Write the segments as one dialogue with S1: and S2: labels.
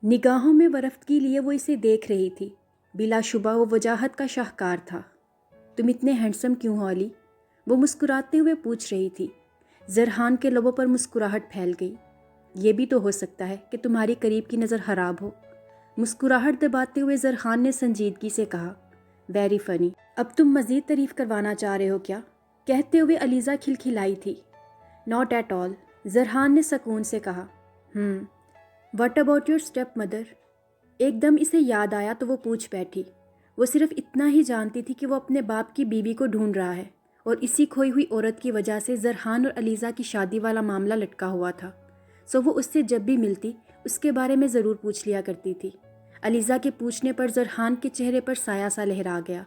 S1: نگاہوں میں ورفتگی لیے وہ اسے دیکھ رہی تھی۔ بلا شبہ وہ وجاہت کا شاہکار تھا۔ تم اتنے ہینڈسم کیوں ہو علی؟ وہ مسکراتے ہوئے پوچھ رہی تھی۔ زرحان کے لبوں پر مسکراہٹ پھیل گئی۔ یہ بھی تو ہو سکتا ہے کہ تمہاری قریب کی نظر خراب ہو۔ مسکراہٹ دباتے ہوئے زرحان نے سنجیدگی سے کہا، ویری فنی۔ اب تم مزید تعریف کروانا چاہ رہے ہو کیا؟ کہتے ہوئے علیزہ کھلکھلائی تھی۔ ناٹ ایٹ آل، زرحان نے سکون سے کہا۔ What about your step mother? ایک دم اسے یاد آیا تو وہ پوچھ بیٹھی۔ وہ صرف اتنا ہی جانتی تھی کہ وہ اپنے باپ کی بیوی کو ڈھونڈ رہا ہے، اور اسی کھوئی ہوئی عورت کی وجہ سے زرحان اور علیزہ کی شادی والا معاملہ لٹکا ہوا تھا۔ سو وہ اس سے جب بھی ملتی اس کے بارے میں ضرور پوچھ لیا کرتی تھی۔ علیزہ کے پوچھنے پر زرحان کے چہرے پر سایہ سا لہرا گیا۔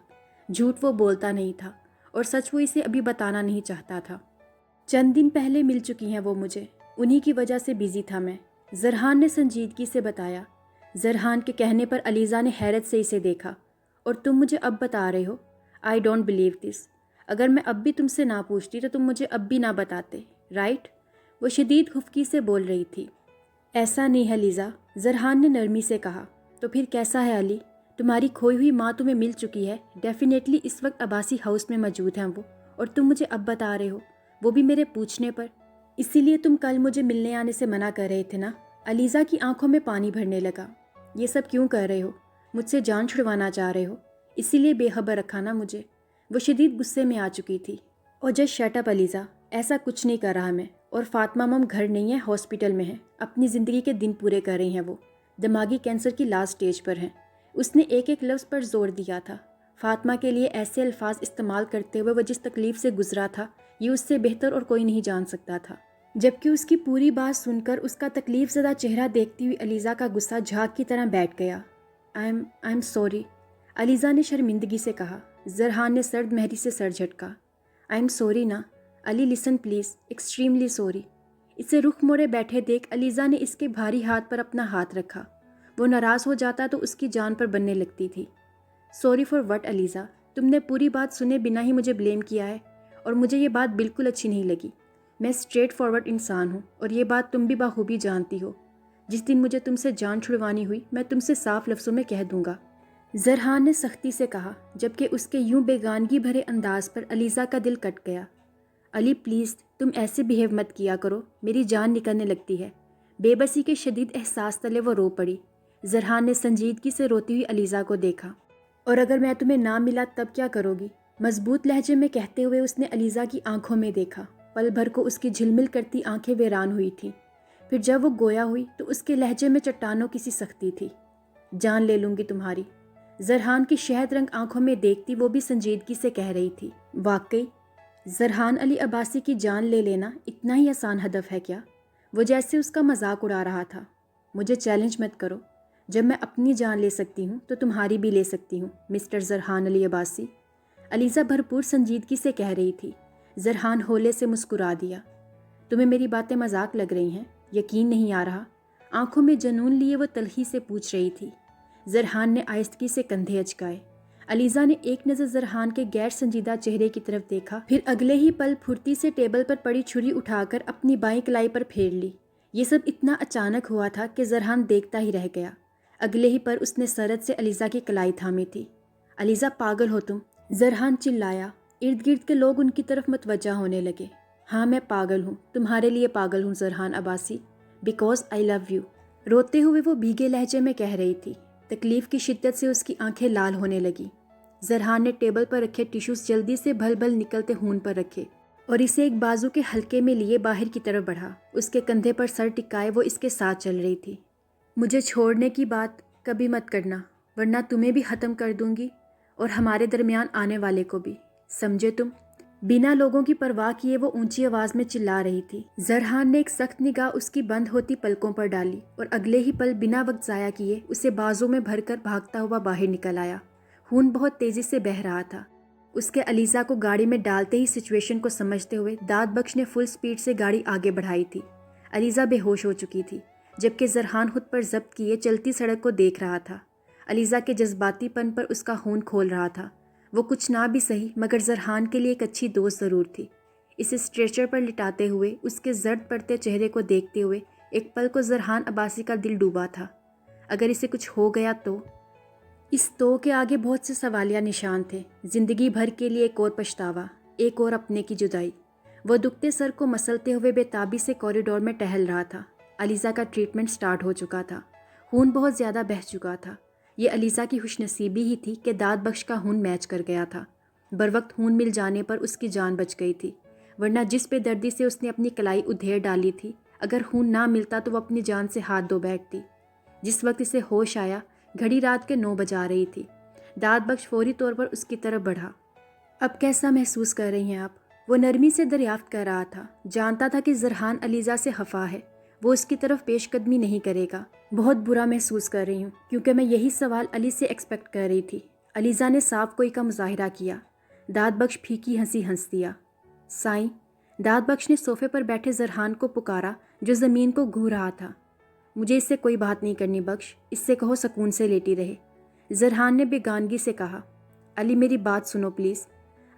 S1: جھوٹ وہ بولتا نہیں تھا، اور سچ وہ اسے ابھی بتانا نہیں چاہتا تھا۔ چند دن پہلے مل چکی ہیں وہ مجھے، انہی کی وجہ سے بیزی تھا میں، زرحان نے سنجیدگی سے بتایا۔ زرحان کے کہنے پر علیزہ نے حیرت سے اسے دیکھا۔ اور تم مجھے اب بتا رہے ہو؟ I don't believe this. اگر میں اب بھی تم سے نہ پوچھتی تو تم مجھے اب بھی نہ بتاتے، رائٹ؟ وہ شدید خفگی سے بول رہی تھی۔ ایسا نہیں ہے لیزا، زرحان نے نرمی سے کہا۔ تو پھر کیسا ہے علی؟ تمہاری کھوئی ہوئی ماں تمہیں مل چکی ہے، ڈیفینیٹلی اس وقت عباسی ہاؤس میں موجود ہیں وہ، اور تم مجھے اب بتا رہے ہو، وہ بھی میرے پوچھنے پر۔ اسی لیے تم کل مجھے ملنے آنے سے منع کر رہے تھے نا؟ علیزہ کی آنکھوں میں پانی بھرنے لگا۔ یہ سب کیوں کر رہے ہو؟ مجھ سے جان چھڑوانا چاہ رہے ہو؟ اسی لیے بے خبر رکھا نا مجھے؟ وہ شدید غصے میں آ چکی تھی۔ اور جسٹ شٹ اپ علیزہ، ایسا کچھ نہیں کر رہا میں، اور فاطمہ مم گھر نہیں ہے، ہاسپٹل میں ہے، اپنی زندگی کے دن پورے کر رہی ہیں، وہ دماغی کینسر کی لاسٹ سٹیج پر ہیں۔ اس نے ایک ایک لفظ پر زور دیا تھا۔ فاطمہ کے لیے ایسے الفاظ استعمال کرتے ہوئے وہ جس تکلیف سے گزرا تھا، یہ اس سے بہتر اور کوئی نہیں جان سکتا تھا۔ جبکہ اس کی پوری بات سن کر اس کا تکلیف زدہ چہرہ دیکھتی ہوئی علیزہ کا غصہ جھاگ کی طرح بیٹھ گیا۔ آئی ایم سوری، علیزہ نے شرمندگی سے کہا۔ زرحان نے سرد مہری سے سر جھٹکا۔ آئی ایم سوری نا علی، لسن پلیز، ایکسٹریملی سوری۔ اسے رخ موڑے بیٹھے دیکھ علیزہ نے اس کے بھاری ہاتھ پر اپنا ہاتھ رکھا۔ وہ ناراض ہو جاتا تو اس کی جان پر بننے لگتی تھی۔ Sorry for what Alizeh? تم نے پوری بات سنے بنا ہی مجھے بلیم کیا ہے، اور مجھے یہ بات بالکل اچھی نہیں لگی۔ میں اسٹریٹ فارورڈ انسان ہوں، اور یہ بات تم بھی بخوبی جانتی ہو۔ جس دن مجھے تم سے جان چھڑوانی ہوئی میں تم سے صاف لفظوں میں کہہ دوں گا، زرحان نے سختی سے کہا، جبکہ اس کے یوں بیگانگی بھرے انداز پر علیزہ کا دل کٹ گیا۔ علی پلیز، تم ایسے بیہیو مت کیا کرو، میری جان نکلنے لگتی ہے۔ بے بسی کے شدید احساس تلے وہ رو پڑی۔ زرحان نے سنجیدگی سے روتی ہوئی علیزہ کو دیکھا۔ اور اگر میں تمہیں نہ ملا تب کیا کرو گی؟ مضبوط لہجے میں کہتے ہوئے اس نے علیزہ کی آنکھوں میں دیکھا۔ پل بھر کو اس کی جھلمل کرتی آنکھیں ویران ہوئی تھیں۔ پھر جب وہ گویا ہوئی تو اس کے لہجے میں چٹانوں کی سی سختی تھی۔ جان لے لوں گی تمہاری، زرحان کی شہد رنگ آنکھوں میں دیکھتی وہ بھی سنجیدگی سے کہہ رہی تھی۔ واقعی زرحان علی عباسی کی جان لے لینا اتنا ہی آسان ہدف ہے کیا؟ وہ جیسے اس کا مذاق اڑا رہا تھا۔ مجھے چیلنج مت کرو، جب میں اپنی جان لے سکتی ہوں تو تمہاری بھی لے سکتی ہوں مسٹر زرحان علی عباسی، علیزہ بھرپور سنجیدگی سے کہہ رہی تھی۔ زرحان ہولے سے مسکرا دیا۔ تمہیں میری باتیں مذاق لگ رہی ہیں؟ یقین نہیں آ رہا؟ آنکھوں میں جنون لیے وہ تلخی سے پوچھ رہی تھی۔ زرحان نے آہستگی سے کندھے اچکائے۔ علیزہ نے ایک نظر زرحان کے غیر سنجیدہ چہرے کی طرف دیکھا، پھر اگلے ہی پل پھرتی سے ٹیبل پر پڑی چھری اٹھا کر اپنی بائیں کلائی پر پھیر لی۔ یہ سب اتنا اچانک ہوا تھا کہ زرحان دیکھتا ہی رہ گیا۔ اگلے ہی پر اس نے سرد سے علیزہ کی کلائی تھامی تھی۔ علیزہ پاگل ہو تم، زرحان چلایا۔ ارد گرد کے لوگ ان کی طرف متوجہ ہونے لگے۔ ہاں میں پاگل ہوں، تمہارے لیے پاگل ہوں Zarhan Abbasi, because I love you. روتے ہوئے وہ بھیگے لہجے میں کہہ رہی تھی۔ تکلیف کی شدت سے اس کی آنکھیں لال ہونے لگی۔ زرحان نے ٹیبل پر رکھے ٹیشوز جلدی سے بھل بھل نکلتے خون پر رکھے اور اسے ایک بازو کے حلقے میں لیے باہر کی طرف بڑھا۔ اس کے کندھے پر سر ٹکائے وہ اس کے ساتھ چل رہی تھی۔ مجھے چھوڑنے کی بات کبھی مت کرنا، ورنہ تمہیں بھی ختم کر دوں گی اور ہمارے درمیان آنے والے کو بھی، سمجھے تم؟ بنا لوگوں کی پرواہ کیے وہ اونچی آواز میں چلا رہی تھی۔ زرحان نے ایک سخت نگاہ اس کی بند ہوتی پلکوں پر ڈالی اور اگلے ہی پل بنا وقت ضائع کیے اسے بازو میں بھر کر بھاگتا ہوا باہر نکل آیا۔ خون بہت تیزی سے بہہ رہا تھا۔ اس کے علیزہ کو گاڑی میں ڈالتے ہی سچویشن کو سمجھتے ہوئے داد بخش نے فل سپیڈ سے گاڑی آگے بڑھائی تھی۔ علیزہ بے ہوش ہو چکی تھی، جبکہ زرحان خود پر ضبط کیے چلتی سڑک کو دیکھ رہا تھا۔ علیزہ کے جذباتی پن پر اس کا خون کھول رہا تھا۔ وہ کچھ نہ بھی صحیح مگر زرحان کے لیے ایک اچھی دوست ضرور تھی۔ اسے اسٹریچر پر لٹاتے ہوئے اس کے زرد پڑتے چہرے کو دیکھتے ہوئے ایک پل کو زرحان عباسی کا دل ڈوبا تھا۔ اگر اسے کچھ ہو گیا تو؟ اس تو کے آگے بہت سے سوالیہ نشان تھے، زندگی بھر کے لیے ایک اور پچھتاوا، ایک اور اپنے کی جدائی۔ وہ دکھتے سر کو مسلتے ہوئے بے تابی سے کوریڈور میں ٹہل رہا تھا۔ علیزہ کا ٹریٹمنٹ سٹارٹ ہو چکا تھا، خون بہت زیادہ بہہ چکا تھا۔ یہ علیزہ کی خوش نصیبی ہی تھی کہ داد بخش کا خون میچ کر گیا تھا۔ بروقت خون مل جانے پر اس کی جان بچ گئی تھی، ورنہ جس بے دردی سے اس نے اپنی کلائی ادھیڑ ڈالی تھی، اگر خون نہ ملتا تو وہ اپنی جان سے ہاتھ دھو بیٹھتی۔ جس وقت اسے ہوش آیا گھڑی رات کے 9 بجا رہی تھی۔ داد بخش فوری طور پر اس کی طرف بڑھا۔ اب کیسا محسوس کر رہی ہیں آپ؟ وہ نرمی سے دریافت کر رہا تھا، جانتا تھا کہ زرحان علیزہ سے خفا ہے، وہ اس کی طرف پیش قدمی نہیں کرے گا۔ بہت برا محسوس کر رہی ہوں، کیونکہ میں یہی سوال علی سے ایکسپیکٹ کر رہی تھی۔ علیزہ نے صاف کوئی کا مظاہرہ کیا۔ داد بخش پھیکی ہنسی ہنس دیا۔ سائیں، داد بخش نے صوفے پر بیٹھے زرحان کو پکارا جو زمین کو گھو رہا تھا۔ مجھے اس سے کوئی بات نہیں کرنی بخش، اس سے کہو سکون سے لیٹی رہے۔ زرحان نے بیگانگی سے کہا۔ علی میری بات سنو پلیز۔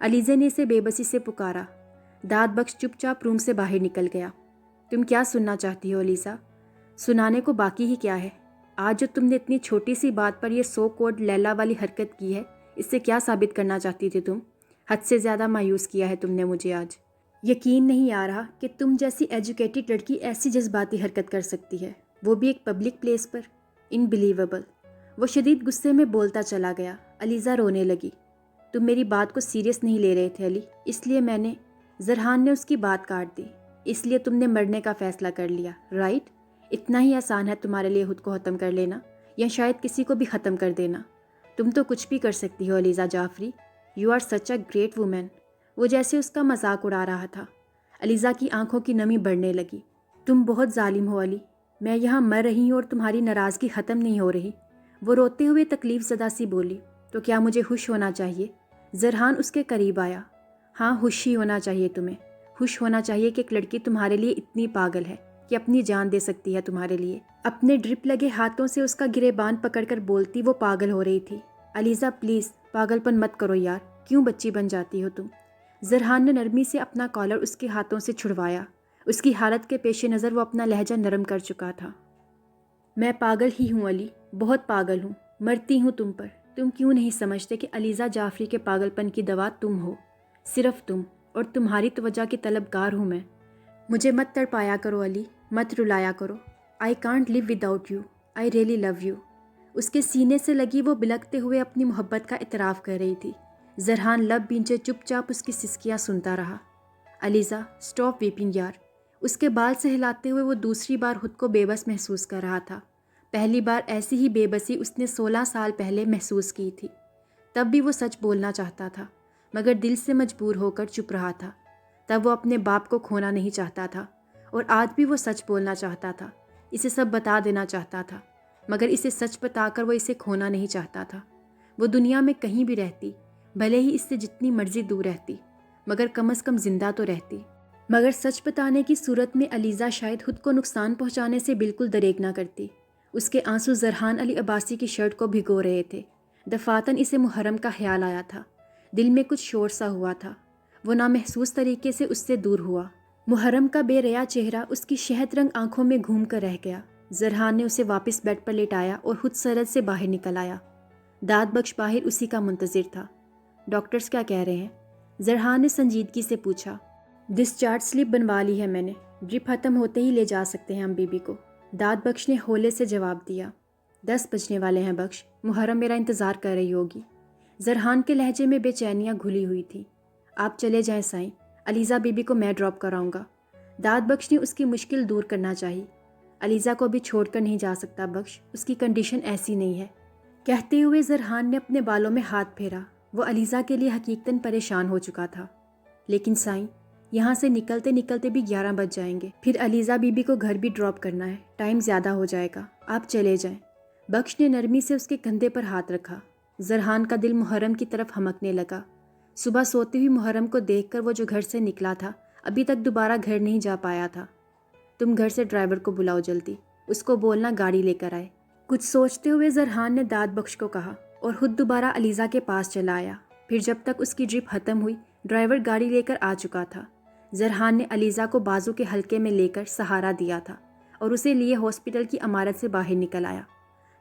S1: علیزہ نے اسے بے بسی سے پکارا۔ داد بخش چپ چاپ روم سے باہر نکل گیا۔ تم کیا سننا چاہتی ہو علیزہ؟ سنانے کو باقی ہی کیا ہے؟ آج جو تم نے اتنی چھوٹی سی بات پر یہ سو کوڈ لیلا والی حرکت کی ہے، اس سے کیا ثابت کرنا چاہتی تھی تم؟ حد سے زیادہ مایوس کیا ہے تم نے مجھے آج۔ یقین نہیں آ رہا کہ تم جیسی ایجوکیٹڈ لڑکی ایسی جذباتی حرکت کر سکتی ہے، وہ بھی ایک پبلک پلیس پر۔ انبلیویبل۔ وہ شدید غصے میں بولتا چلا گیا۔ علیزہ رونے لگی۔ تم میری بات کو سیریس نہیں لے رہے تھے علی، اس لیے میں نے… زرحان نے اس کی بات کاٹ دی۔ اس لیے تم نے مرنے کا فیصلہ کر لیا، رائٹ؟ اتنا ہی آسان ہے تمہارے لیے خود کو ختم کر لینا، یا شاید کسی کو بھی ختم کر دینا۔ تم تو کچھ بھی کر سکتی ہو Aliza Jafri, you are such a great woman. وہ جیسے اس کا مذاق اڑا رہا تھا۔ علیزہ کی آنکھوں کی نمی بڑھنے لگی۔ تم بہت ظالم ہو علی، میں یہاں مر رہی ہوں اور تمہاری ناراضگی ختم نہیں ہو رہی۔ وہ روتے ہوئے تکلیف زدہ سی بولی۔ تو کیا مجھے خوش ہونا چاہیے؟ زرحان اس کے قریب آیا۔ ہاں، خوش ہی ہونا چاہیے تمہیں۔ خوش ہونا چاہیے کہ ایک لڑکی تمہارے لیے اتنی پاگل ہے کہ اپنی جان دے سکتی ہے تمہارے لیے۔ اپنے ڈرپ لگے ہاتھوں سے اس کا گریبان پکڑ کر بولتی وہ پاگل ہو رہی تھی۔ علیزہ پلیز پاگل پن مت کرو یار، کیوں بچی بن جاتی ہو تم؟ زرحان نے نرمی سے اپنا کالر اس کے ہاتھوں سے چھڑوایا۔ اس کی حالت کے پیش نظر وہ اپنا لہجہ نرم کر چکا تھا۔ میں پاگل ہی ہوں علی، بہت پاگل ہوں، مرتی ہوں تم پر۔ تم کیوں نہیں سمجھتے کہ علیزہ جعفری کے پاگل پن کی دوا تم ہو، صرف تم، اور تمہاری توجہ کی طلبگار ہوں میں۔ مجھے مت تڑپایا کرو علی، مت رلایا کرو۔ I can't live without you, I really love you. اس کے سینے سے لگی وہ بلکتے ہوئے اپنی محبت کا اعتراف کر رہی تھی۔ زرحان لب بینچے چپ چاپ اس کی سسکیاں سنتا رہا۔ علیزہ اسٹاپ ویپنگ یار۔ اس کے بال سے ہلاتے ہوئے وہ دوسری بار خود کو بے بس محسوس کر رہا تھا۔ پہلی بار ایسی ہی بے بسی اس نے 16 سال پہلے محسوس کی تھی۔ تب بھی وہ سچ بولنا چاہتا تھا، مگر دل سے مجبور ہو کر چپ رہا تھا۔ تب وہ اپنے باپ کو کھونا نہیں چاہتا تھا، اور آج بھی وہ سچ بولنا چاہتا تھا، اسے سب بتا دینا چاہتا تھا، مگر اسے سچ بتا کر وہ اسے کھونا نہیں چاہتا تھا۔ وہ دنیا میں کہیں بھی رہتی، بھلے ہی اس سے جتنی مرضی دور رہتی، مگر کم از کم زندہ تو رہتی۔ مگر سچ بتانے کی صورت میں علیزہ شاید خود کو نقصان پہنچانے سے بالکل دریغ نہ کرتی۔ اس کے آنسو زرحان علی عباسی کی شرٹ کو بھگو رہے تھے۔ دفعتاً اسے محرم کا خیال آیا تھا۔ دل میں کچھ شور سا ہوا تھا۔ وہ نامحسوس طریقے سے اس سے دور ہوا۔ محرم کا بے ریا چہرہ اس کی شہد رنگ آنکھوں میں گھوم کر رہ گیا۔ زرحان نے اسے واپس بیڈ پر لٹایا اور خود سرد سے باہر نکل آیا۔ داد بخش باہر اسی کا منتظر تھا۔ ڈاکٹرز کیا کہہ رہے ہیں؟ زرحان نے سنجیدگی سے پوچھا۔ ڈسچارج سلپ بنوا لی ہے میں نے، ڈرپ ختم ہوتے ہی لے جا سکتے ہیں ہم بی بی کو۔ داد بخش نے ہولے سے جواب دیا۔ 10 بجنے والے ہیں بخش، محرم میرا انتظار کر رہی ہوگی۔ زرحان کے لہجے میں بے چینیاں گھلی ہوئی تھی۔ آپ چلے جائیں سائیں، علیزہ بی بی کو میں ڈراپ کراؤں گا۔ داد بخش نے اس کی مشکل دور کرنا چاہی۔ علیزہ کو بھی چھوڑ کر نہیں جا سکتا بخش، اس کی کنڈیشن ایسی نہیں ہے۔ کہتے ہوئے زرحان نے اپنے بالوں میں ہاتھ پھیرا۔ وہ علیزہ کے لیے حقیقتاً پریشان ہو چکا تھا۔ لیکن سائیں، یہاں سے نکلتے نکلتے بھی 11 بج جائیں گے، پھر علیزہ بی بی کو گھر بھی ڈراپ کرنا ہے، ٹائم زیادہ ہو جائے گا، آپ چلے جائیں۔ بخش نے نرمی سے اس کے کندھے پر ہاتھ رکھا۔ زرحان کا دل محرم کی طرف ہمکنے لگا۔ صبح سوتے ہوئی محرم کو دیکھ کر وہ جو گھر سے نکلا تھا، ابھی تک دوبارہ گھر نہیں جا پایا تھا۔ تم گھر سے ڈرائیور کو بلاؤ جلدی، اس کو بولنا گاڑی لے کر آئے۔ کچھ سوچتے ہوئے زرحان نے داد بخش کو کہا اور خود دوبارہ علیزہ کے پاس چلا آیا۔ پھر جب تک اس کی ڈرپ ختم ہوئی، ڈرائیور گاڑی لے کر آ چکا تھا۔ زرحان نے علیزہ کو بازو کے حلقے میں لے کر سہارا دیا تھا اور اسے لیے ہاسپٹل کی عمارت سے باہر نکل آیا۔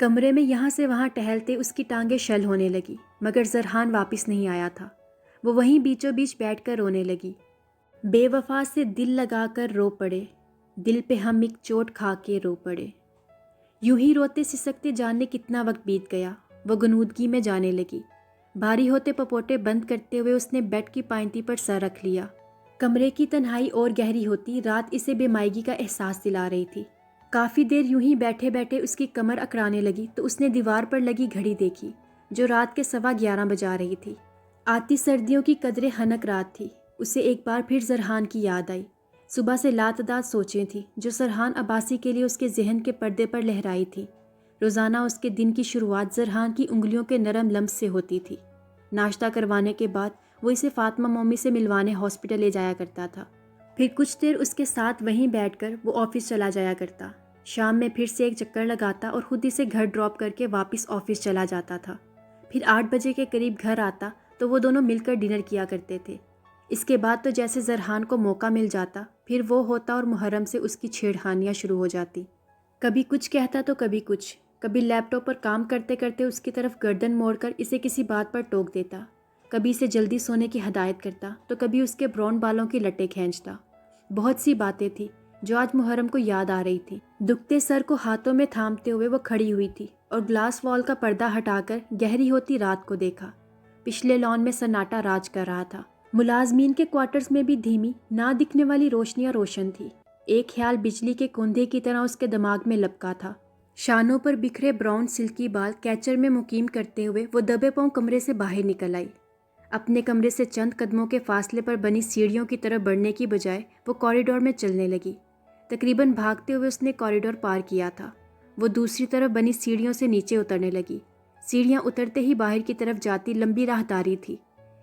S1: کمرے میں یہاں سے وہاں ٹہلتے اس کی ٹانگیں شل ہونے لگی، مگر زرحان واپس نہیں آیا تھا۔ وہ وہیں بیچوں بیچ بیٹھ کر رونے لگی۔ بے وفا سے دل لگا کر رو پڑے، دل پہ ہم ایک چوٹ کھا کے رو پڑے۔ یوں ہی روتے سسکتے جاننے کتنا وقت بیت گیا، وہ غنودگی میں جانے لگی۔ بھاری ہوتے پپوٹے بند کرتے ہوئے اس نے بیڈ کی پائنتی پر سر رکھ لیا۔ کمرے کی تنہائی اور گہری ہوتی رات اسے بے مائگی کا احساس دلا رہی تھی۔ کافی دیر یوں ہی بیٹھے بیٹھے اس کی کمر اکڑانے لگی تو اس نے دیوار پر لگی گھڑی دیکھی جو رات کے 11:15 بجا رہی تھی۔ آتی سردیوں کی قدرے ہنک رات تھی۔ اسے ایک بار پھر زرحان کی یاد آئی۔ صبح سے لاتعداد سوچیں تھیں جو سرحان عباسی کے لیے اس کے ذہن کے پردے پر لہرائی تھی۔ روزانہ اس کے دن کی شروعات زرحان کی انگلیوں کے نرم لمس سے ہوتی تھی۔ ناشتہ کروانے کے بعد وہ اسے فاطمہ مومی سے ملوانے ہاسپٹل لے جایا کرتا تھا۔ پھر کچھ دیر اس کے ساتھ وہیں بیٹھ کر وہ آفس چلا جایا کرتا۔ شام میں پھر سے ایک چکر لگاتا اور خود اسے گھر ڈراپ کر کے واپس آفس چلا جاتا تھا۔ پھر 8 بجے کے قریب گھر آتا تو وہ دونوں مل کر ڈنر کیا کرتے تھے۔ اس کے بعد تو جیسے زرحان کو موقع مل جاتا پھر وہ ہوتا اور محرم سے اس کی چھیڑخانیاں شروع ہو جاتی۔ کبھی کچھ کہتا تو کبھی کچھ، کبھی لیپ ٹاپ پر کام کرتے کرتے اس کی طرف گردن موڑ کر اسے کسی بات پر ٹوک دیتا، کبھی اسے جلدی سونے کی ہدایت کرتا تو کبھی اس کے براؤن بالوں کی لٹیں کھینچتا۔ بہت سی باتیں تھیں جو آج محرم کو یاد آ رہی تھی۔ دکھتے سر کو ہاتھوں میں تھامتے ہوئے وہ کھڑی ہوئی تھی اور گلاس وال کا پردہ ہٹا کر گہری ہوتی رات کو دیکھا۔ پچھلے لان میں سناٹا راج کر رہا تھا۔ ملازمین کے کوارٹرز میں بھی دھیمی نہ دکھنے والی روشنیاں روشن تھی۔ ایک خیال بجلی کے کندھے کی طرح اس کے دماغ میں لپکا تھا۔ شانوں پر بکھرے براؤن سلکی بال کیچر میں مقیم کرتے ہوئے وہ دبے پاؤں کمرے سے باہر نکل آئی۔ اپنے کمرے سے چند قدموں کے فاصلے پر بنی سیڑھیوں کی طرف بڑھنے کی بجائے وہ کوریڈور میں چلنے لگی۔ تقریباً بھاگتے ہوئے اس نے کوریڈور پار کیا تھا۔ وہ دوسری طرف بنی سیڑھیوں سے نیچے اترنے لگی۔ سیڑھیاں اترتے ہی باہر کی طرف جاتی لمبی راہداری تھی۔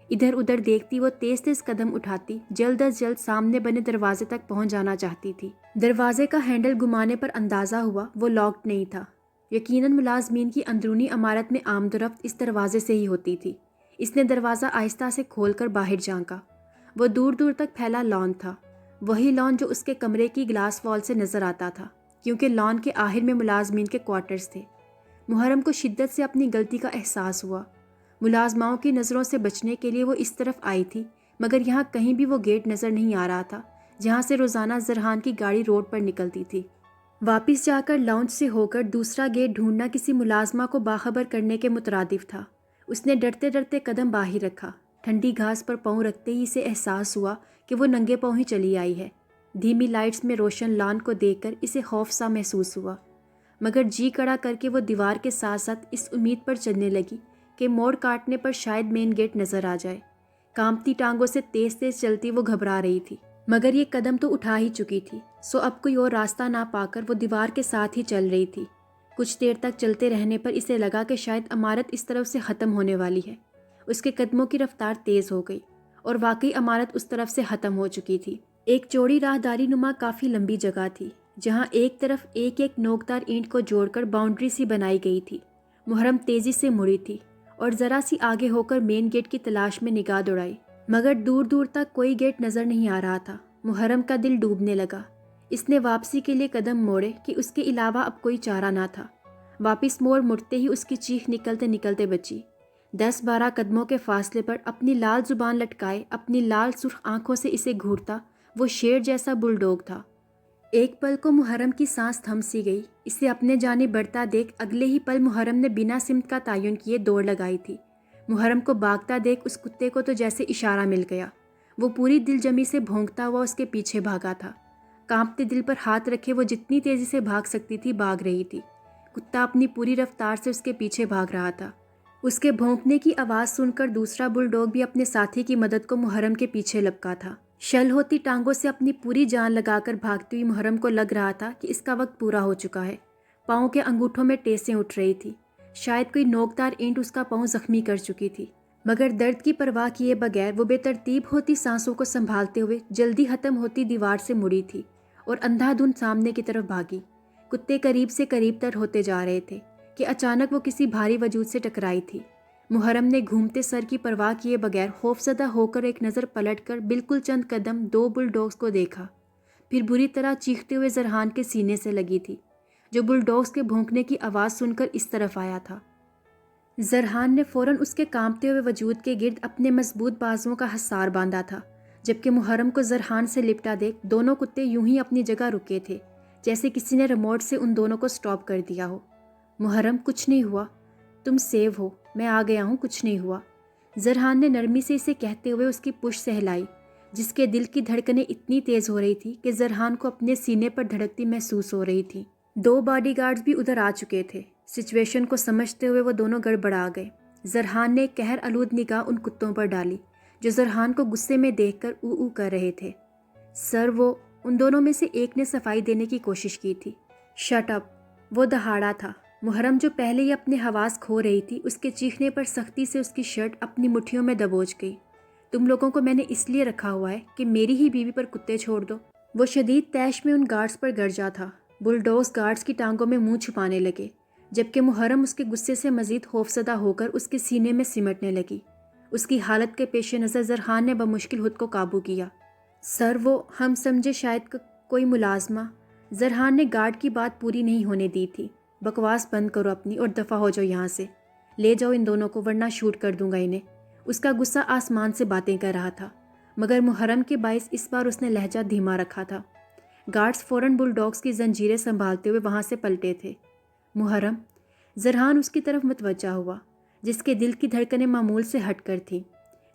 S1: ادھر ادھر دیکھتی وہ تیز تیز قدم اٹھاتی، جلد از جلد سامنے بنے دروازے تک پہنچ جانا چاہتی تھی۔ دروازے کا ہینڈل گھمانے پر اندازہ ہوا وہ لاکڈ نہیں تھا۔ یقیناً ملازمین کی اندرونی عمارت میں آمد و رفت اس دروازے سے ہی ہوتی تھی۔ اس نے دروازہ آہستہ سے کھول کر باہر جھانکا۔ وہ دور دور تک پھیلا لان تھا، وہی لان جو اس کے کمرے کی گلاس وال سے نظر آتا تھا، کیونکہ لان کے آخر میں ملازمین کے کوارٹرز تھے۔ محرم کو شدت سے اپنی غلطی کا احساس ہوا۔ ملازماؤں کی نظروں سے بچنے کے لیے وہ اس طرف آئی تھی، مگر یہاں کہیں بھی وہ گیٹ نظر نہیں آ رہا تھا جہاں سے روزانہ زرحان کی گاڑی روڈ پر نکلتی تھی۔ واپس جا کر لاؤنج سے ہو کر دوسرا گیٹ ڈھونڈنا کسی ملازمہ کو باخبر کرنے کے مترادف تھا۔ اس نے ڈرتے ڈرتے قدم باہر رکھا۔ ٹھنڈی گھاس پر پاؤں رکھتے ہی اسے احساس ہوا کہ وہ ننگے پاؤں ہی چلی آئی ہے۔ دھیمی لائٹس میں روشن لان کو دیکھ کر اسے خوف سا محسوس ہوا، مگر جی کڑا کر کے وہ دیوار کے ساتھ ساتھ اس امید پر چلنے لگی کہ موڑ کاٹنے پر شاید مین گیٹ نظر آ جائے۔ کانپتی ٹانگوں سے تیز تیز چلتی وہ گھبرا رہی تھی، مگر یہ قدم تو اٹھا ہی چکی تھی، سو اب کوئی اور راستہ نہ پا کر وہ دیوار کے ساتھ ہی چل رہی تھی۔ کچھ دیر تک چلتے رہنے پر اسے لگا کہ شاید عمارت اس طرف سے ختم ہونے والی ہے۔ اس کے قدموں کی رفتار تیز ہو گئی اور واقعی عمارت اس طرف سے ختم ہو چکی تھی۔ ایک چوڑی راہداری نما کافی لمبی جگہ تھی جہاں ایک طرف ایک ایک نوکدار اینٹ کو جوڑ کر باؤنڈری سی بنائی گئی تھی۔ محرم تیزی سے مڑی تھی اور ذرا سی آگے ہو کر مین گیٹ کی تلاش میں نگاہ دوڑائی، مگر دور دور تک کوئی گیٹ نظر نہیں آ رہا تھا۔ محرم کا دل ڈوبنے لگا۔ اس نے واپسی کے لیے قدم موڑے کہ اس کے علاوہ اب کوئی چارہ نہ تھا۔ واپس مڑتے ہی اس کی چیخ نکلتے نکلتے بچی۔ 10-12 قدموں کے فاصلے پر اپنی لال زبان لٹکائے اپنی لال سرخ آنکھوں سے اسے گھورتا وہ شیر جیسا بل ڈوگ تھا۔ ایک پل کو محرم کی سانس تھم سی گئی۔ اسے اپنے جانب بڑھتا دیکھ اگلے ہی پل محرم نے بنا سمت کا تعین کیے دوڑ لگائی تھی۔ محرم کو بھاگتا دیکھ اس کتے کو تو جیسے اشارہ مل گیا۔ وہ پوری دل جمی سے بھونکتا ہوا اس کے پیچھے بھاگا تھا۔ کانپتے دل پر ہاتھ رکھے وہ جتنی تیزی سے بھاگ سکتی تھی بھاگ رہی تھی۔ کتا اپنی پوری رفتار سے اس کے پیچھے بھاگ رہا تھا۔ اس کے بھونکنے کی آواز سن کر دوسرا بل ڈوگ بھی اپنے ساتھی کی مدد کو محرم کے پیچھے لپکا تھا۔ شل ہوتی ٹانگوں سے اپنی پوری جان لگا کر بھاگتی ہوئی محرم کو لگ رہا تھا کہ اس کا وقت پورا ہو چکا ہے۔ پاؤں کے انگوٹھوں میں ٹیسیں اٹھ رہی تھی، شاید کوئی نوکدار اینٹ اس کا پاؤں زخمی کر چکی تھی، مگر درد کی پرواہ کیے بغیر وہ بے ترتیب ہوتی سانسوں کو سنبھالتے ہوئے جلدی ختم ہوتی دیوار سے مڑی تھی اور اندھا دھند سامنے کی طرف بھاگی۔ کتے قریب سے قریب تر ہوتے جا رہے تھے کہ اچانک وہ کسی بھاری وجود سے ٹکرائی تھی۔ محرم نے گھومتے سر کی پرواہ کیے بغیر خوفزدہ ہو کر ایک نظر پلٹ کر بالکل چند قدم 2 بل ڈوگز کو دیکھا، پھر بری طرح چیختے ہوئے زرحان کے سینے سے لگی تھی جو بلڈوگس کے بھونکنے کی آواز سن کر اس طرف آیا تھا۔ زرحان نے فوراً اس کے کانپتے ہوئے وجود کے گرد اپنے مضبوط بازوؤں کا حصار باندھا تھا، جبکہ محرم کو زرحان سے لپٹا دیکھ دونوں کتے یوں ہی اپنی جگہ رکے تھے جیسے کسی نے ریموٹ سے ان دونوں کو سٹاپ کر دیا ہو۔ محرم، کچھ نہیں ہوا، تم سیو ہو، میں آ گیا ہوں، کچھ نہیں ہوا۔ زرحان نے نرمی سے اسے کہتے ہوئے اس کی پشت سہلائی، جس کے دل کی دھڑکنیں اتنی تیز ہو رہی تھی کہ زرحان کو اپنے سینے پر دھڑکتی محسوس ہو رہی تھی۔ 2 باڈی گارڈز بھی ادھر آ چکے تھے۔ سچویشن کو سمجھتے ہوئے وہ دونوں گڑبڑا گئے۔ زرحان نے ایک قہر آلود نگاہ ان کتوں پر ڈالی جو زرحان کو غصے میں دیکھ کر او او کر رہے تھے۔ سر، وہ ان دونوں میں سے ایک نے صفائی دینے کی کوشش کی تھی۔ شٹ اپ، وہ دہاڑا تھا۔ محرم، جو پہلے ہی اپنے حواس کھو رہی تھی، اس کے چیخنے پر سختی سے اس کی شرٹ اپنی مٹھیوں میں دبوچ گئی۔ تم لوگوں کو میں نے اس لیے رکھا ہوا ہے کہ میری ہی بیوی پر کتے چھوڑ دو۔ وہ شدید طیش میں ان گارڈز پر گرجا تھا۔ بلڈوز گارڈز کی ٹانگوں میں منہ چھپانے لگے، جبکہ محرم اس کے غصے سے مزید خوفزدہ ہو کر اس کے سینے میں سمٹنے لگی۔ اس کی حالت کے پیش نظر زرحان نے بمشکل خود کو قابو کیا۔ سر، وہ ہم سمجھے شاید کوئی ملازمہ۔ زرحان نے گارڈ کی بات پوری نہیں ہونے دی تھی۔ بکواس بند کرو اپنی اور دفع ہو جاؤ یہاں سے۔ لے جاؤ ان دونوں کو ورنہ شوٹ کر دوں گا انہیں۔ اس کا غصہ آسمان سے باتیں کر رہا تھا، مگر محرم کے باعث اس بار اس نے لہجہ دھیما رکھا تھا۔ گارڈز فوراً بلڈوگس کی زنجیریں سنبھالتے ہوئے وہاں سے پلٹے تھے۔ محرم، زرحان اس کی طرف متوجہ ہوا، جس کے دل کی دھڑکنیں معمول سے ہٹ کر تھیں۔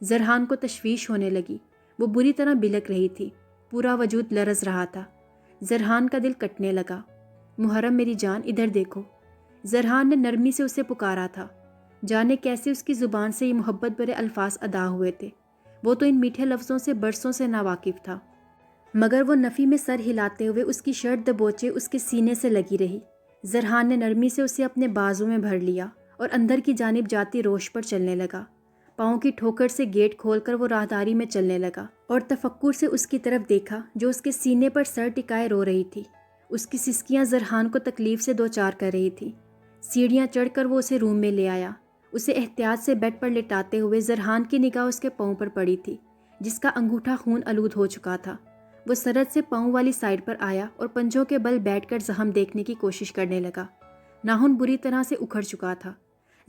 S1: زرحان کو تشویش ہونے لگی، وہ بری طرح بلک رہی تھی، پورا وجود لرز رہا تھا۔ زرحان کا دل کٹنے لگا۔ محرم، میری جان، ادھر دیکھو۔ زرحان نے نرمی سے اسے پکارا تھا، جانے کیسے اس کی زبان سے یہ محبت بھرے الفاظ ادا ہوئے تھے۔ وہ تو ان میٹھے لفظوں سے برسوں سے ناواقف تھا، مگر وہ نفی میں سر ہلاتے ہوئے اس کی شرٹ دبوچے اس کے سینے سے لگی رہی۔ زرحان نے نرمی سے اسے اپنے بازو میں بھر لیا اور اندر کی جانب جاتی روش پر چلنے لگا۔ پاؤں کی ٹھوکر سے گیٹ کھول کر وہ راہداری میں چلنے لگا اور تفکر سے اس کی طرف دیکھا جو اس کے سینے پر سر ٹکائے رو رہی تھی۔ اس کی سسکیاں زرحان کو تکلیف سے دوچار کر رہی تھی۔ سیڑھیاں چڑھ کر وہ اسے روم میں لے آیا۔ اسے احتیاط سے بیڈ پر لٹاتے ہوئے زرحان کی نگاہ اس کے پاؤں پر پڑی تھی، جس کا انگوٹھا خون آلود ہو چکا تھا۔ وہ سرد سے پاؤں والی سائڈ پر آیا اور پنجوں کے بل بیٹھ کر زخم دیکھنے کی کوشش کرنے لگا۔ ناخن بری طرح سے اکھڑ چکا تھا۔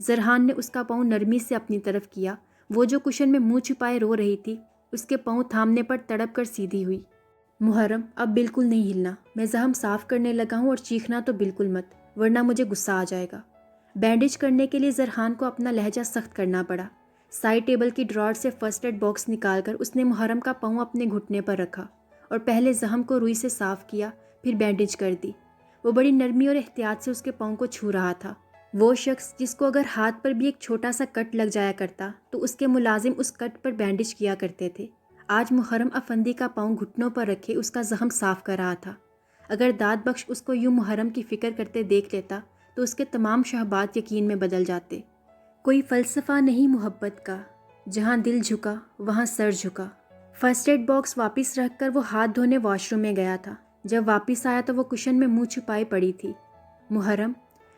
S1: زرحان نے اس کا پاؤں نرمی سے اپنی طرف کیا۔ وہ جو کشن میں منہ چھپائے رو رہی تھی، اس کے پاؤں تھامنے پر تڑپ کر سیدھی ہوئی۔ محرم، اب بالکل نہیں ہلنا، میں زخم صاف کرنے لگا ہوں، اور چیخنا تو بالکل مت، ورنہ مجھے غصہ آ جائے گا۔ بینڈیج کرنے کے لیے زرحان کو اپنا لہجہ سخت کرنا پڑا۔ سائڈ ٹیبل کی ڈراور سے فرسٹ ایڈ باکس نکال کر اس نے محرم کا پاؤں اپنے گھٹنے پر رکھا اور پہلے زخم کو روئی سے صاف کیا، پھر بینڈیج کر دی۔ وہ بڑی نرمی اور احتیاط سے اس کے پاؤں کو چھو رہا تھا۔ وہ شخص جس کو اگر ہاتھ پر بھی ایک چھوٹا سا کٹ لگ جایا کرتا تو اس کے ملازم اس کٹ پر بینڈیج کیا کرتے تھے، آج محرم افندی کا پاؤں گھٹنوں پر رکھے اس کا زخم صاف کر رہا تھا۔ اگر داد بخش اس کو یوں محرم کی فکر کرتے دیکھ لیتا تو اس کے تمام شہبات یقین میں بدل جاتے۔ کوئی فلسفہ نہیں محبت کا، جہاں دل جھکا وہاں سر جھکا۔ فرسٹ ایڈ باکس واپس رکھ کر وہ ہاتھ دھونے واش روم میں گیا تھا۔ جب واپس آیا تو وہ کشن میں منہ چھپائے پڑی تھی۔ محرم،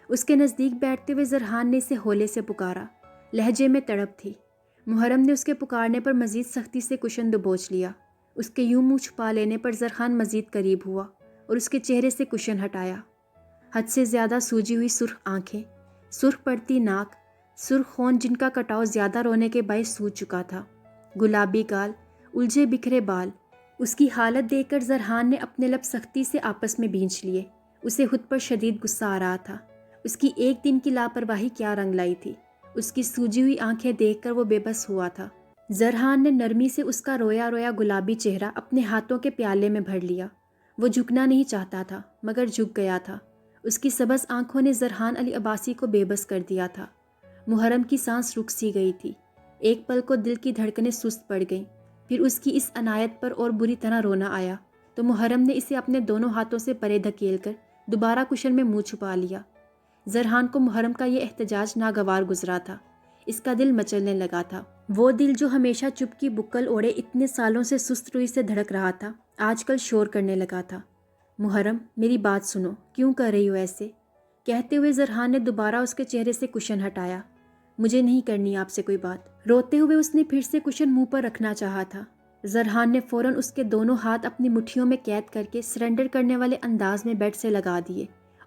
S1: اس کے نزدیک بیٹھتے ہوئے زرحان نے اسے ہولے سے پکارا، لہجے میں تڑپ تھی۔ محرم نے اس کے پکارنے پر مزید سختی سے کشن دبوچ لیا۔ اس کے یوں منہ چھپا لینے پر زرحان مزید قریب ہوا اور اس کے چہرے سے کشن ہٹایا۔ حد سے زیادہ سوجی ہوئی سرخ آنکھیں، سرخ پڑتی ناک، سرخ خون جن کا کٹاؤ زیادہ رونے کے باعث سوج چکا تھا، گلابی گال، الجھے بکھرے بال۔ اس کی حالت دیکھ کر زرحان نے اپنے لب سختی سے آپس میں بھینچ لیے۔ اسے خود پر شدید غصہ آ رہا تھا۔ اس کی ایک دن کی لاپرواہی کیا رنگ لائی تھی۔ اس کی سوجی ہوئی آنکھیں دیکھ کر وہ بے بس ہوا تھا۔ زرحان نے نرمی سے اس کا رویا رویا گلابی چہرہ اپنے ہاتھوں کے پیالے میں بھر لیا۔ وہ جھکنا نہیں چاہتا تھا مگر جھک گیا تھا۔ اس کی سبز آنکھوں نے زرحان علی عباسی کو بے بس کر دیا تھا۔ محرم کی سانس رک سی گئی تھی۔ ایک پل کو دل کی دھڑکنیں سست پڑ گئیں، پھر اس کی اس عنایت پر اور بری طرح رونا آیا تو محرم نے اسے اپنے دونوں ہاتھوں سے پرے دھکیل کر دوبارہ کشن میں منہ چھپا لیا۔ زرحان کو محرم کا یہ احتجاج ناگوار گزرا تھا۔ اس کا دل مچلنے لگا تھا۔ وہ دل جو ہمیشہ چپ کی بکل اوڑے اتنے سالوں سے سست روئی سے دھڑک رہا تھا، آج کل شور کرنے لگا تھا۔ محرم، میری بات سنو، کیوں کر رہی ہو ایسے؟ کہتے ہوئے زرحان نے دوبارہ اس کے چہرے سے کشن ہٹایا۔ مجھے نہیں کرنی آپ سے کوئی بات۔ روتے ہوئے اس نے پھر سے کشن منہ پر رکھنا چاہا تھا۔ زرحان نے فوراً اس کے دونوں ہاتھ اپنی مٹھیوں میں قید کر کے سرنڈر کرنے والے انداز میں بیڈ سے لگا دیے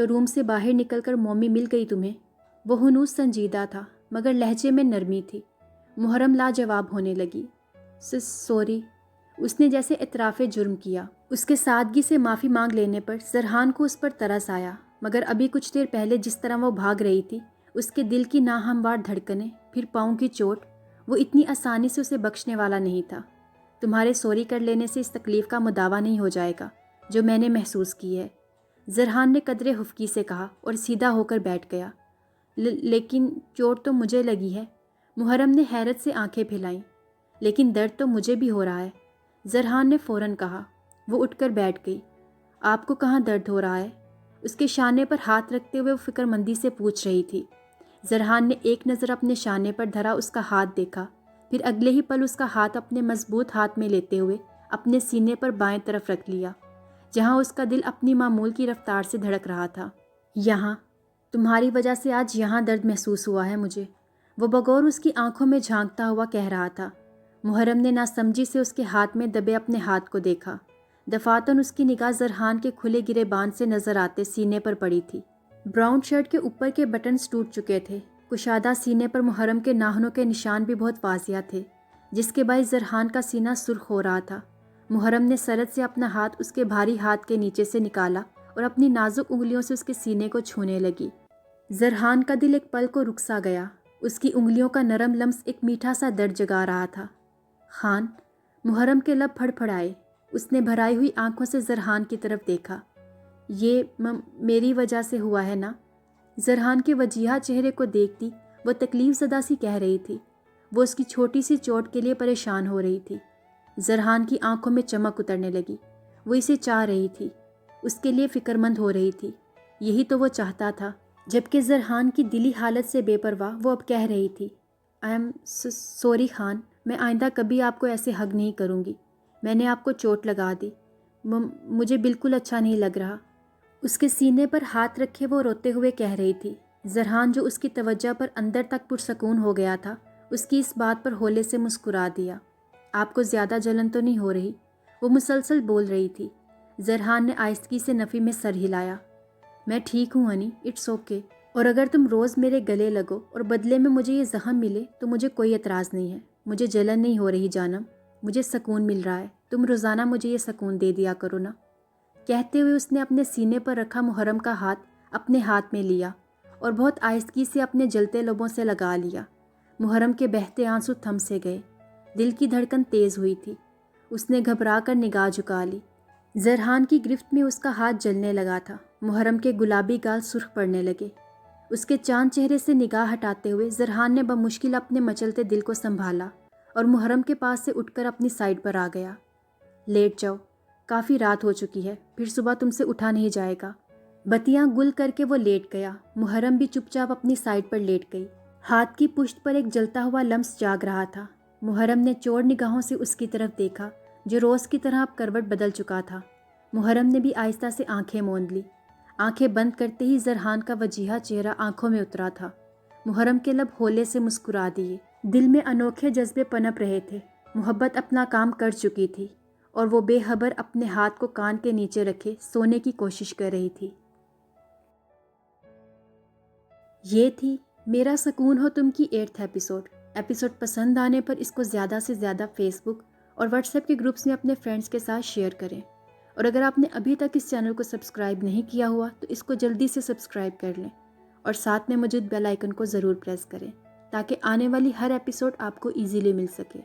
S1: تو روم سے باہر نکل کر مومی مل گئی تمہیں؟ وہ ہنوز سنجیدہ تھا مگر لہجے میں نرمی تھی۔ محرم لاجواب ہونے لگی۔ سوری، اس نے جیسے اعتراف جرم کیا۔ اس کے سادگی سے معافی مانگ لینے پر زرحان کو اس پر ترس آیا، مگر ابھی کچھ دیر پہلے جس طرح وہ بھاگ رہی تھی، اس کے دل کی ناہموار دھڑکنیں، پھر پاؤں کی چوٹ، وہ اتنی آسانی سے اسے بخشنے والا نہیں تھا۔ تمہارے سوری کر لینے سے اس تکلیف کا مداوع نہیں ہو جائے گا جو میں نے محسوس کی ہے، زرحان نے قدرے خفگی سے کہا اور سیدھا ہو کر بیٹھ گیا۔ لیکن چوٹ تو مجھے لگی ہے۔ محرم نے حیرت سے آنکھیں پھیلائیں۔ لیکن درد تو مجھے بھی ہو رہا ہے، زرحان نے فوراً کہا۔ وہ اٹھ کر بیٹھ گئی۔ آپ کو کہاں درد ہو رہا ہے؟ اس کے شانے پر ہاتھ رکھتے ہوئے وہ فکر مندی سے پوچھ رہی تھی۔ زرحان نے ایک نظر اپنے شانے پر دھرا اس کا ہاتھ دیکھا، پھر اگلے ہی پل اس کا ہاتھ اپنے مضبوط ہاتھ میں لیتے ہوئے اپنے سینے پر بائیں طرف رکھ لیا، جہاں اس کا دل اپنی معمول کی رفتار سے دھڑک رہا تھا۔ یہاں تمہاری وجہ سے آج یہاں درد محسوس ہوا ہے مجھے، وہ بغور اس کی آنکھوں میں جھانکتا ہوا کہہ رہا تھا۔ محرم نے ناسمجھی سے اس کے ہاتھ میں دبے اپنے ہاتھ کو دیکھا۔ دفعتاً اس کی نگاہ زرحان کے کھلے گرے بان سے نظر آتے سینے پر پڑی تھی۔ براؤن شرٹ کے اوپر کے بٹنز ٹوٹ چکے تھے۔ کشادہ سینے پر محرم کے ناخنوں کے نشان بھی بہت واضح تھے، جس کے باعث زرحان کا سینہ سرخ ہو رہا تھا۔ محرم نے سرعت سے اپنا ہاتھ اس کے بھاری ہاتھ کے نیچے سے نکالا اور اپنی نازک انگلیوں سے اس کے سینے کو چھونے لگی۔ زرحان کا دل ایک پل کو رک سا گیا۔ اس کی انگلیوں کا نرم لمس ایک میٹھا سا درد جگا رہا تھا۔ خان، محرم کے لب پھڑ پھڑائے۔ اس نے بھرائی ہوئی آنکھوں سے زرحان کی طرف دیکھا۔ یہ میری وجہ سے ہوا ہے نا؟ زرحان کے وجیحہ چہرے کو دیکھتی وہ تکلیف زدہ سی کہہ رہی تھی۔ وہ اس کی چھوٹی سی چوٹ کے لیے پریشان ہو رہی تھی۔ زرحان کی آنکھوں میں چمک اترنے لگی۔ وہ اسے چاہ رہی تھی، اس کے لیے فکر مند ہو رہی تھی۔ یہی تو وہ چاہتا تھا۔ جبکہ زرحان کی دلی حالت سے بے پرواہ وہ اب کہہ رہی تھی، آئی ایم سوری خان، میں آئندہ کبھی آپ کو ایسے ہگ نہیں کروں گی۔ میں نے آپ کو چوٹ لگا دی، مجھے بالکل اچھا نہیں لگ رہا۔ اس کے سینے پر ہاتھ رکھے وہ روتے ہوئے کہہ رہی تھی۔ زرحان جو اس کی توجہ پر اندر تک پرسکون ہو گیا تھا، اس کی اس بات پر ہولے سے مسکرا دیا۔ آپ کو زیادہ جلن تو نہیں ہو رہی؟ وہ مسلسل بول رہی تھی۔ زرحان نے آہستگی سے نفی میں سر ہلایا۔ میں ٹھیک ہوں ہنی، اٹس اوکے، اور اگر تم روز میرے گلے لگو اور بدلے میں مجھے یہ زخم ملے تو مجھے کوئی اعتراض نہیں ہے۔ مجھے جلن نہیں ہو رہی جانم، مجھے سکون مل رہا ہے۔ تم روزانہ مجھے یہ سکون دے دیا کرو نا۔ کہتے ہوئے اس نے اپنے سینے پر رکھا محرم کا ہاتھ اپنے ہاتھ میں لیا اور بہت آہستگی سے اپنے جلتے لبوں سے لگا لیا۔ محرم کے بہتے آنسو تھم سے گئے۔ دل کی دھڑکن تیز ہوئی تھی۔ اس نے گھبرا کر نگاہ جھکا لی۔ زرحان کی گرفت میں اس کا ہاتھ جلنے لگا تھا۔ محرم کے گلابی گال سرخ پڑنے لگے۔ اس کے چاند چہرے سے نگاہ ہٹاتے ہوئے زرحان نے بمشکل اپنے مچلتے دل کو سنبھالا اور محرم کے پاس سے اٹھ کر اپنی سائڈ پر آ گیا۔ لیٹ جاؤ، کافی رات ہو چکی ہے، پھر صبح تم سے اٹھا نہیں جائے گا۔ بتیاں گل کر کے وہ لیٹ گیا۔ محرم بھی چپ چاپ اپنی سائڈ پر لیٹ گئی۔ ہاتھ کی پشت پر ایک جلتا ہوا لمس جاگ رہا تھا۔ محرم نے چوڑ نگاہوں سے اس کی طرف دیکھا جو روز کی طرح اب کروٹ بدل چکا تھا۔ محرم نے بھی آہستہ سے آنکھیں موند لی۔ آنکھیں بند کرتے ہی زرحان کا وجیحہ چہرہ آنکھوں میں اترا تھا۔ محرم کے لب ہولے سے مسکرا دیے۔ دل میں انوکھے جذبے پنپ رہے تھے۔ محبت اپنا کام کر چکی تھی اور وہ بے خبر اپنے ہاتھ کو کان کے نیچے رکھے سونے کی کوشش کر رہی تھی۔ یہ تھی میرا سکون ہو تم کی 8th ایپیسوڈ پسند آنے پر اس کو زیادہ سے زیادہ فیس بک اور واٹس ایپ کے گروپس میں اپنے فرینڈس کے ساتھ شیئر کریں، اور اگر آپ نے ابھی تک اس چینل کو سبسکرائب نہیں کیا ہوا تو اس کو جلدی سے سبسکرائب کر لیں اور ساتھ میں موجود بیل آئیکن کو ضرور پریس کریں تاکہ آنے والی ہر ایپیسوڈ آپ کو ایزیلی مل سکے۔